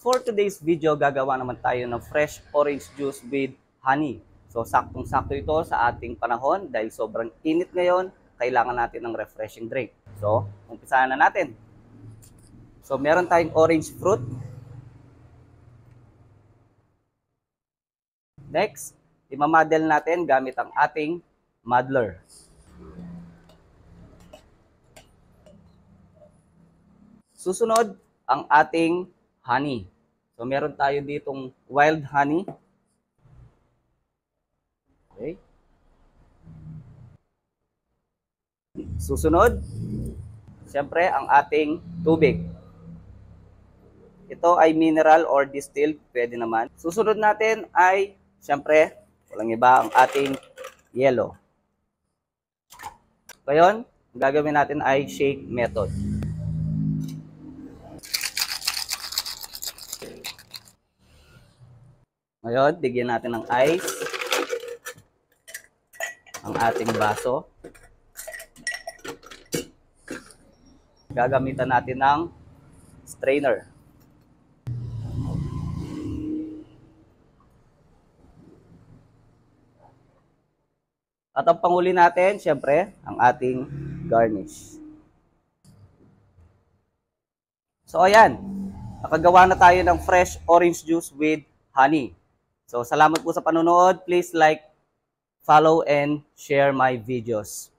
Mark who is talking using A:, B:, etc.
A: For today's video, gagawa naman tayo ng fresh orange juice with honey. So, saktong-sakto ito sa ating panahon dahil sobrang init ngayon, kailangan natin ng refreshing drink. So, umpisahan na natin. So, meron tayong orange fruit. Next, imamadel natin gamit ang ating muddler. Susunod, ang ating honey. So, meron tayo ditong wild honey. Okay. Susunod, siyempre, ang ating tubig. Ito ay mineral or distilled, pwede naman. Susunod natin ay, siyempre, walang iba, ang ating yellow. Ngayon, ang gagawin natin ay shake method. Ngayon, bigyan natin ng ice ang ating baso. Gagamitan natin ng strainer. At ang panghuli natin, syempre, ang ating garnish. So, ayan. Nakagawa na tayo ng fresh orange juice with honey. So, salamat po sa panonood. Please like, follow, and share my videos.